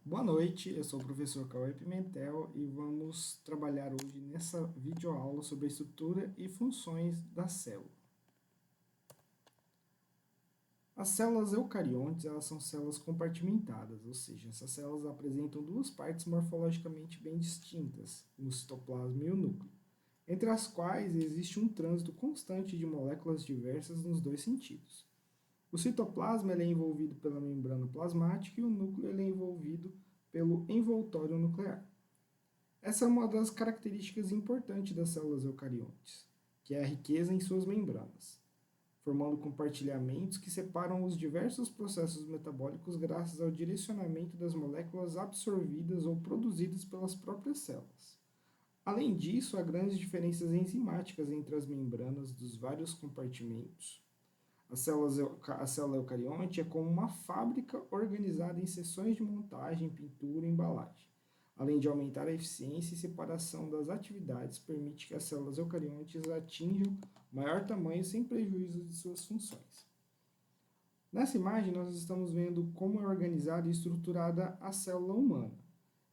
Boa noite, eu sou o professor Cauê Pimentel e vamos trabalhar hoje nessa videoaula sobre a estrutura e funções da célula. As células eucariontes, elas são células compartimentadas, ou seja, essas células apresentam duas partes morfologicamente bem distintas, o citoplasma e o núcleo, entre as quais existe um trânsito constante de moléculas diversas nos dois sentidos. O citoplasma ele é envolvido pela membrana plasmática e o núcleo ele é envolvido pelo envoltório nuclear. Essa é uma das características importantes das células eucariontes, que é a riqueza em suas membranas, formando compartilhamentos que separam os diversos processos metabólicos graças ao direcionamento das moléculas absorvidas ou produzidas pelas próprias células. Além disso, há grandes diferenças enzimáticas entre as membranas dos vários compartimentos. A célula eucarionte é como uma fábrica organizada em seções de montagem, pintura e embalagem. Além de aumentar a eficiência e separação das atividades, permite que as células eucariontes atinjam maior tamanho sem prejuízo de suas funções. Nessa imagem, nós estamos vendo como é organizada e estruturada a célula humana.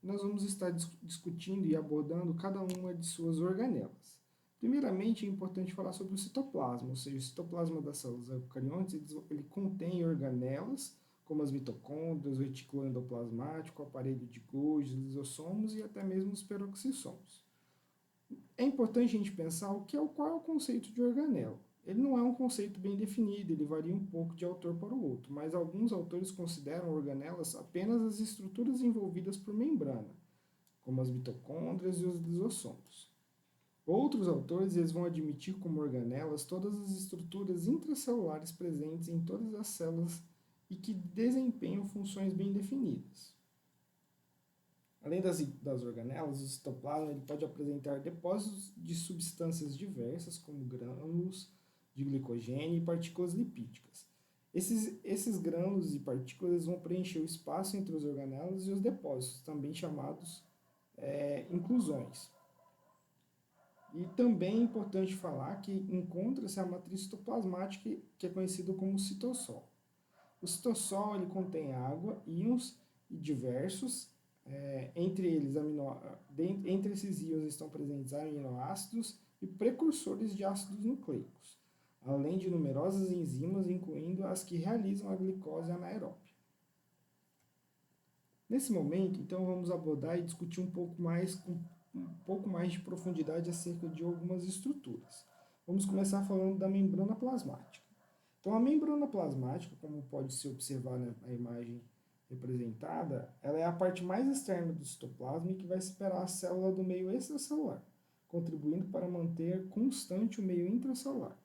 Nós vamos estar discutindo e abordando cada uma de suas organelas. Primeiramente, é importante falar sobre o citoplasma, ou seja, o citoplasma das células eucariontes ele contém organelas, como as mitocôndrias, o retículo endoplasmático, o aparelho de Golgi, os lisossomos e até mesmo os peroxissomos. É importante a gente pensar qual é o conceito de organela. Ele não é um conceito bem definido, ele varia um pouco de autor para o outro, mas alguns autores consideram organelas apenas as estruturas envolvidas por membrana, como as mitocôndrias e os lisossomos. Outros autores eles vão admitir como organelas todas as estruturas intracelulares presentes em todas as células e que desempenham funções bem definidas. Além das organelas, o citoplasma ele pode apresentar depósitos de substâncias diversas, como grânulos de glicogênio e partículas lipídicas. Esses grânulos e partículas vão preencher o espaço entre as organelas e os depósitos, também chamados inclusões. E também é importante falar que encontra-se a matriz citoplasmática, que é conhecida como citossol. O citossol ele contém água, íons e diversos, entre esses íons estão presentes aminoácidos e precursores de ácidos nucleicos, além de numerosas enzimas, incluindo as que realizam a glicose anaeróbia. Nesse momento, então, vamos abordar e discutir um pouco mais de profundidade acerca de algumas estruturas. Vamos começar falando da membrana plasmática. Então, a membrana plasmática, como pode se observar na imagem representada, ela é a parte mais externa do citoplasma e que vai separar a célula do meio extracelular, contribuindo para manter constante o meio intracelular,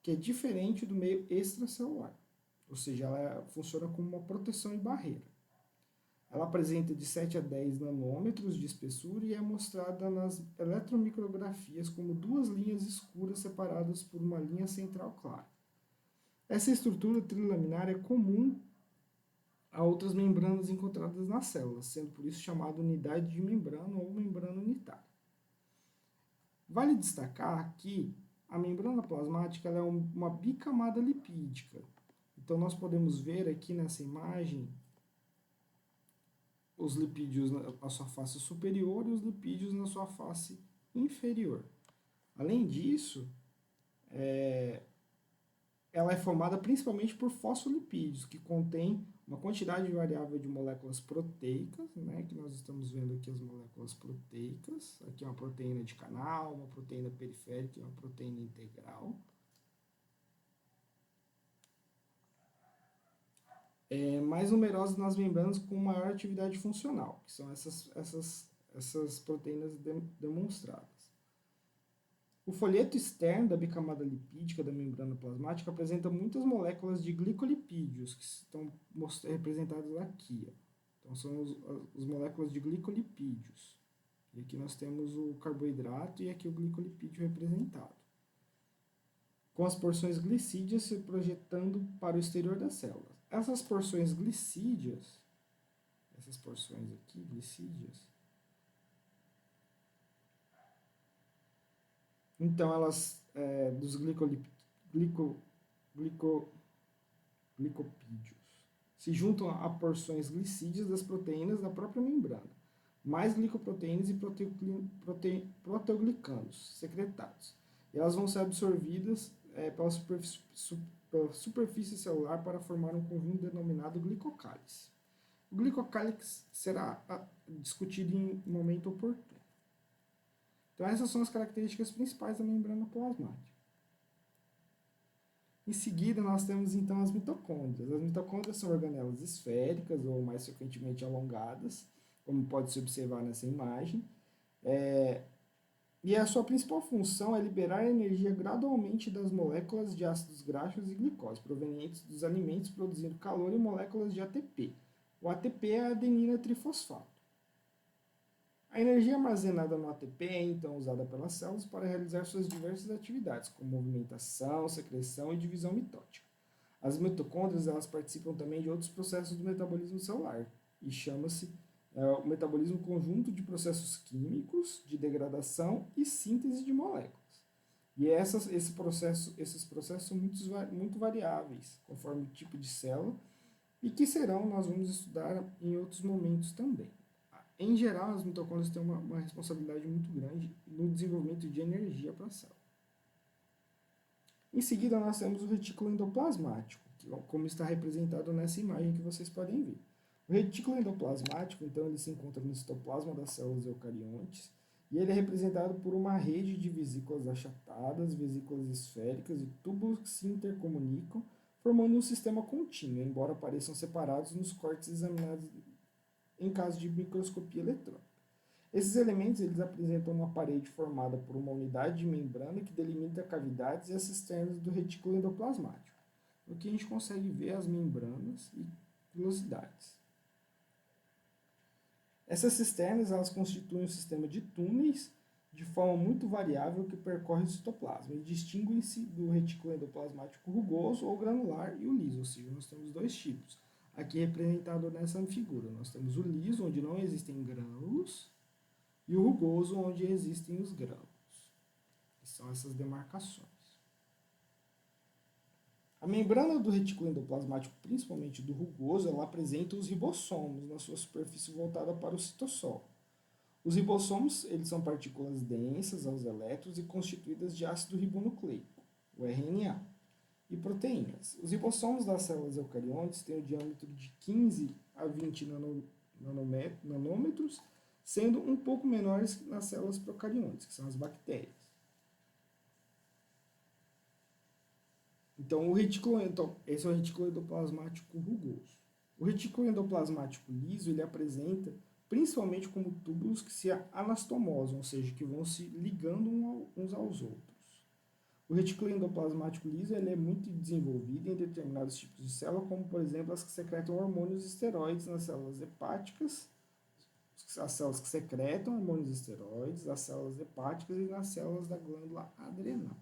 que é diferente do meio extracelular, ou seja, ela funciona como uma proteção e barreira. Ela apresenta de 7 a 10 nanômetros de espessura e é mostrada nas eletromicrografias como duas linhas escuras separadas por uma linha central clara. Essa estrutura trilaminar é comum a outras membranas encontradas nas células, sendo por isso chamada unidade de membrana ou membrana unitária. Vale destacar que a membrana plasmática ela é uma bicamada lipídica. Então nós podemos ver aqui nessa imagem os lipídios na sua face superior e os lipídios na sua face inferior. Além disso, ela é formada principalmente por fosfolipídios, que contém uma quantidade variável de moléculas proteicas, né, que nós estamos vendo aqui as moléculas proteicas. Aqui é uma proteína de canal, uma proteína periférica e uma proteína integral. Mais numerosas nas membranas com maior atividade funcional, que são essas proteínas demonstradas. O folheto externo da bicamada lipídica da membrana plasmática apresenta muitas moléculas de glicolipídios, que estão representadas aqui. Então, são as moléculas de glicolipídios. E aqui nós temos o carboidrato e aqui o glicolipídio representado, com as porções glicídias se projetando para o exterior das células. Essas porções glicídias, essas porções aqui, glicídias, então elas, dos glicopídios, se juntam a porções glicídias das proteínas da própria membrana, mais glicoproteínas e proteoglicanos secretados. E elas vão ser absorvidas pela superfície celular para formar um conjunto denominado glicocálice. O glicocálice será discutido em momento oportuno. Então, essas são as características principais da membrana plasmática. Em seguida, nós temos então as mitocôndrias. As mitocôndrias são organelas esféricas ou mais frequentemente alongadas, como pode se observar nessa imagem. E a sua principal função é liberar energia gradualmente das moléculas de ácidos graxos e glicose, provenientes dos alimentos, produzindo calor e moléculas de ATP. O ATP é a adenina trifosfato. A energia armazenada no ATP é então usada pelas células para realizar suas diversas atividades, como movimentação, secreção e divisão mitótica. As mitocôndrias elas participam também de outros processos do metabolismo celular, e chama-se o metabolismo conjunto de processos químicos, de degradação e síntese de moléculas. E esses processos são muito variáveis, conforme o tipo de célula, e que nós vamos estudar em outros momentos também. Em geral, as mitocôndrias têm uma responsabilidade muito grande no desenvolvimento de energia para a célula. Em seguida, nós temos o retículo endoplasmático, como está representado nessa imagem que vocês podem ver. O retículo endoplasmático, então, ele se encontra no citoplasma das células eucariontes, e ele é representado por uma rede de vesículas achatadas, vesículas esféricas e túbulos que se intercomunicam, formando um sistema contínuo, embora pareçam separados nos cortes examinados em caso de microscopia eletrônica. Esses elementos eles apresentam uma parede formada por uma unidade de membrana que delimita cavidades e as cisternas do retículo endoplasmático. Aqui a gente consegue ver as membranas e velocidades. Essas cisternas elas constituem um sistema de túneis de forma muito variável que percorre o citoplasma e distinguem-se do retículo endoplasmático rugoso ou granular e o liso, ou seja, nós temos dois tipos. Aqui representado nessa figura, nós temos o liso, onde não existem grânulos, e o rugoso, onde existem os grânulos. Que são essas demarcações. A membrana do retículo endoplasmático, principalmente do rugoso, ela apresenta os ribossomos na sua superfície voltada para o citosol. Os ribossomos eles são partículas densas aos elétrons e constituídas de ácido ribonucleico, o RNA, e proteínas. Os ribossomos das células eucariontes têm o diâmetro de 15 a 20 nanômetros, sendo um pouco menores nas células procariontes, que são as bactérias. Então, esse é o retículo endoplasmático rugoso. O retículo endoplasmático liso, ele apresenta principalmente como túbulos que se anastomosam, ou seja, que vão se ligando uns aos outros. O retículo endoplasmático liso ele é muito desenvolvido em determinados tipos de célula, como, por exemplo, as que secretam hormônios esteroides nas células hepáticas, as células que secretam hormônios esteroides, as células hepáticas e nas células da glândula adrenal.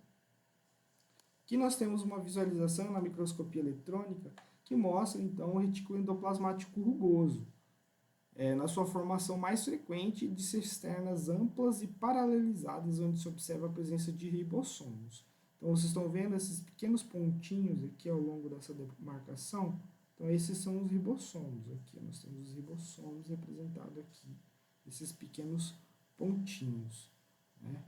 Aqui nós temos uma visualização na microscopia eletrônica que mostra, então, o retículo endoplasmático rugoso, na sua formação mais frequente de cisternas amplas e paralelizadas, onde se observa a presença de ribossomos. Então, vocês estão vendo esses pequenos pontinhos aqui ao longo dessa demarcação? Então, esses são os ribossomos. Aqui nós temos os ribossomos representados aqui, esses pequenos pontinhos. Né?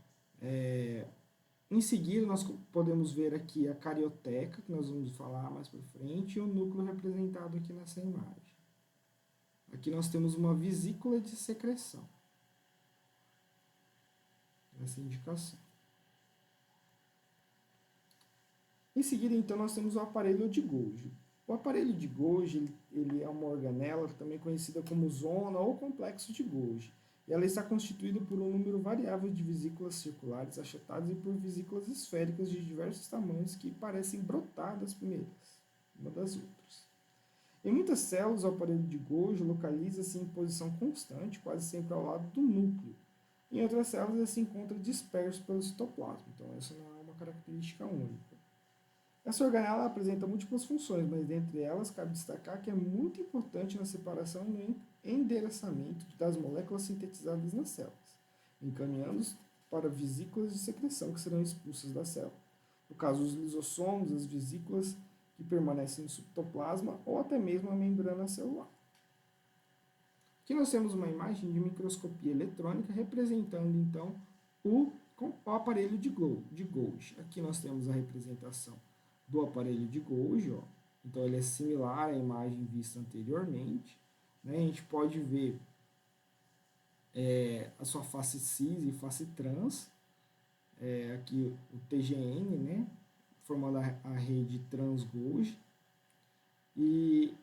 Em seguida, nós podemos ver aqui a carioteca, que nós vamos falar mais para frente, e o núcleo representado aqui nessa imagem. Aqui nós temos uma vesícula de secreção. Essa indicação. Em seguida, então, nós temos o aparelho de Golgi. O aparelho de Golgi ele é uma organela também conhecida como zona ou complexo de Golgi. E ela está constituída por um número variável de vesículas circulares achatadas e por vesículas esféricas de diversos tamanhos que parecem brotar das primeiras, uma das outras. Em muitas células, o aparelho de Golgi localiza-se em posição constante, quase sempre ao lado do núcleo. Em outras células, ele se encontra disperso pelo citoplasma. Então, essa não é uma característica única. Essa organela apresenta múltiplas funções, mas dentre elas cabe destacar que é muito importante na separação e no endereçamento das moléculas sintetizadas nas células, encaminhando-os para vesículas de secreção que serão expulsas da célula. No caso dos lisossomos, as vesículas que permanece no citoplasma ou até mesmo a membrana celular. Aqui nós temos uma imagem de microscopia eletrônica representando então o aparelho de Golgi. Aqui nós temos a representação do aparelho de Golgi, ó. Então ele é similar à imagem vista anteriormente, né? A gente pode ver a sua face cis e face trans, aqui o TGN, né? Formando a rede trans-Golgi. E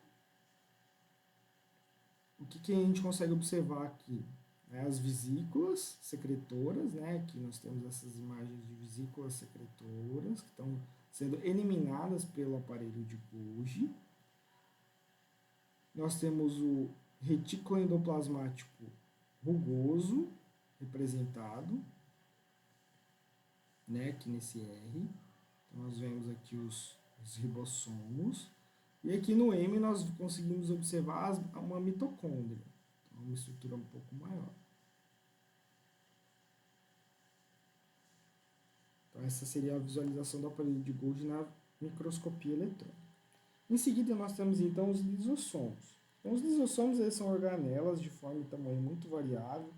o que a gente consegue observar aqui? As vesículas secretoras, né? Aqui nós temos essas imagens de vesículas secretoras que estão sendo eliminadas pelo aparelho de Golgi. Nós temos o retículo endoplasmático rugoso representado, né? Aqui nesse R. Então, nós vemos aqui os ribossomos. E aqui no M nós conseguimos observar uma mitocôndria, então, uma estrutura um pouco maior. Então essa seria a visualização do aparelho de Golgi na microscopia eletrônica. Em seguida nós temos então os lisossomos. Então, os lisossomos eles são organelas de forma e tamanho muito variável.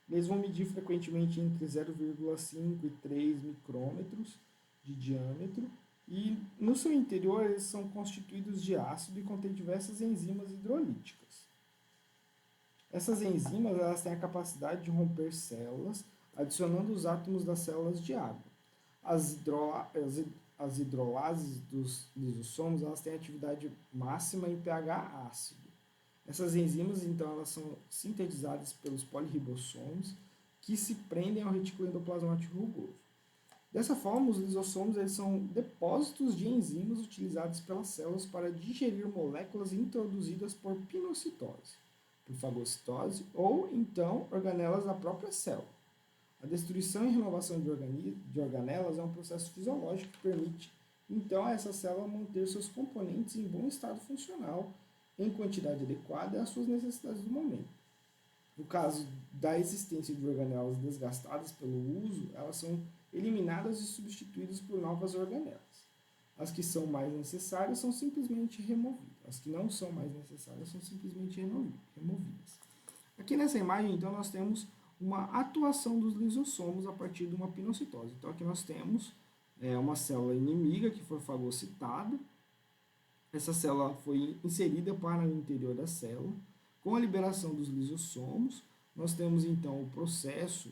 Eles vão medir frequentemente entre 0,5 e 3 micrômetros de diâmetro. E no seu interior eles são constituídos de ácido e contêm diversas enzimas hidrolíticas. Essas enzimas elas têm a capacidade de romper células, adicionando os átomos das células de água. As hidrolases dos lisossomos elas têm atividade máxima em pH ácido. Essas enzimas então elas são sintetizadas pelos polirribossomos que se prendem ao retículo endoplasmático rugoso. Dessa forma, os lisossomos eles são depósitos de enzimas utilizados pelas células para digerir moléculas introduzidas por pinocitose, por fagocitose ou então organelas da própria célula. A destruição e renovação de organelas é um processo fisiológico que permite então a essa célula manter seus componentes em bom estado funcional, em quantidade adequada às suas necessidades do momento. No caso da existência de organelas desgastadas pelo uso, elas são eliminadas e substituídas por novas organelas. As que são mais necessárias são simplesmente removidas. As que não são mais necessárias são simplesmente removidas. Aqui nessa imagem, então, nós temos uma atuação dos lisossomos a partir de uma pinocitose. Então, aqui nós temos uma célula inimiga que foi fagocitada. Essa célula foi inserida para o interior da célula. Com a liberação dos lisossomos, nós temos então o processo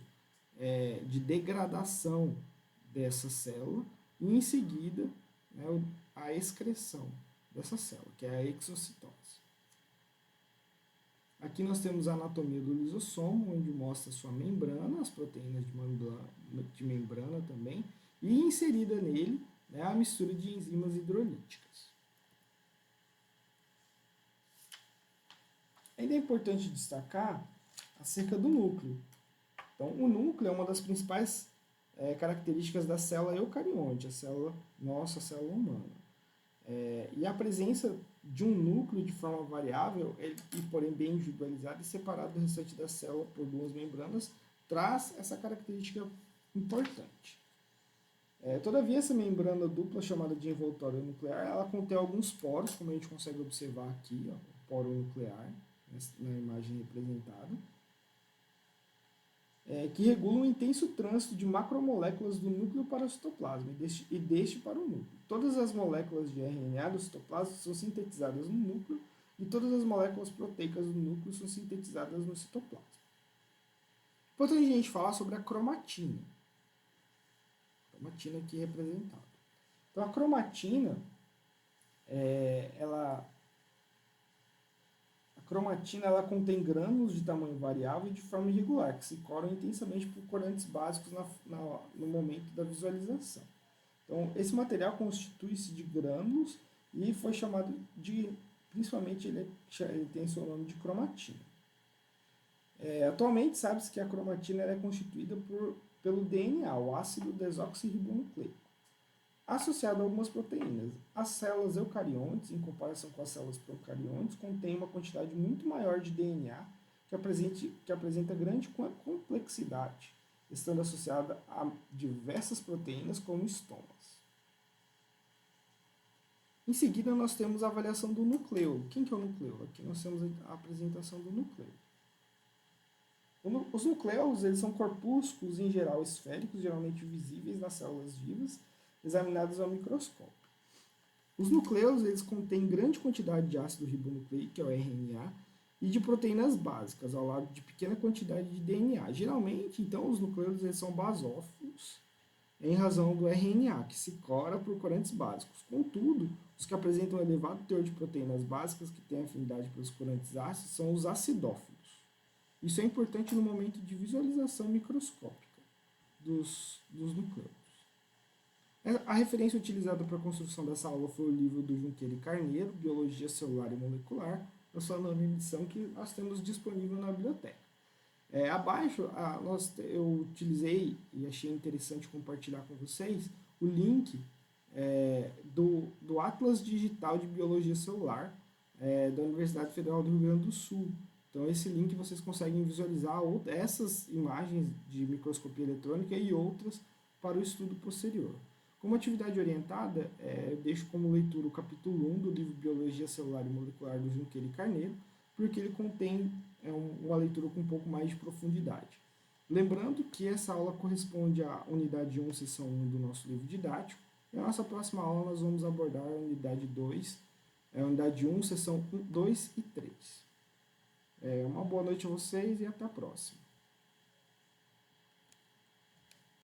de degradação dessa célula e em seguida a excreção dessa célula, que é a exocitose. Aqui nós temos a anatomia do lisossomo, onde mostra sua membrana, as proteínas de membrana também, e inserida nele a mistura de enzimas hidrolíticas. Ainda é importante destacar acerca do núcleo. Então, o núcleo é uma das principais características da célula eucarionte, a célula humana. E a presença de um núcleo de forma variável, e porém bem individualizado e separado do restante da célula por duas membranas, traz essa característica importante. Todavia, essa membrana dupla, chamada de envoltório nuclear, ela contém alguns poros, como a gente consegue observar aqui, ó, o poro nuclear, na imagem representada, que regulam o intenso trânsito de macromoléculas do núcleo para o citoplasma e deste para o núcleo. Todas as moléculas de RNA do citoplasma são sintetizadas no núcleo e todas as moléculas proteicas do núcleo são sintetizadas no citoplasma. Importante a gente falar sobre a cromatina. Cromatina aqui representada. Então, a cromatina, ela contém grânulos de tamanho variável e de forma irregular, que se coram intensamente por corantes básicos no momento da visualização. Então, esse material constitui-se de grânulos e foi chamado de, principalmente, ele tem seu nome de cromatina. Atualmente, sabe-se que a cromatina é constituída pelo DNA, o ácido desoxirribonucleico, associado a algumas proteínas. As células eucariontes, em comparação com as células procariontes, contêm uma quantidade muito maior de DNA que apresenta grande complexidade, estando associada a diversas proteínas como estomas. Em seguida, nós temos a avaliação do núcleo. Quem que é o núcleo? Aqui nós temos a apresentação do núcleo. Os núcleos, eles são corpúsculos, em geral, esféricos, geralmente visíveis nas células vivas, examinados ao microscópio. Os núcleos, eles contêm grande quantidade de ácido ribonucleico, que é o RNA, e de proteínas básicas, ao lado de pequena quantidade de DNA. Geralmente, então, os núcleos eles são basófilos, em razão do RNA, que se cora por corantes básicos. Contudo, os que apresentam elevado teor de proteínas básicas, que têm afinidade pelos corantes ácidos, são os acidófilos. Isso é importante no momento de visualização microscópica dos núcleos. A referência utilizada para a construção dessa aula foi o livro do Junqueira e Carneiro, Biologia Celular e Molecular, na sua nona edição, que nós temos disponível na biblioteca. Abaixo, eu utilizei e achei interessante compartilhar com vocês o link do Atlas Digital de Biologia Celular da Universidade Federal do Rio Grande do Sul. Então, esse link vocês conseguem visualizar essas imagens de microscopia eletrônica e outras para o estudo posterior. Como atividade orientada, eu deixo como leitura o capítulo 1 do livro Biologia Celular e Molecular do Junqueira e Carneiro, porque ele contém uma leitura com um pouco mais de profundidade. Lembrando que essa aula corresponde à unidade 1, seção 1 do nosso livro didático, e na nossa próxima aula nós vamos abordar a unidade 2, a unidade 1, seção 2 e 3. Uma boa noite a vocês e até a próxima.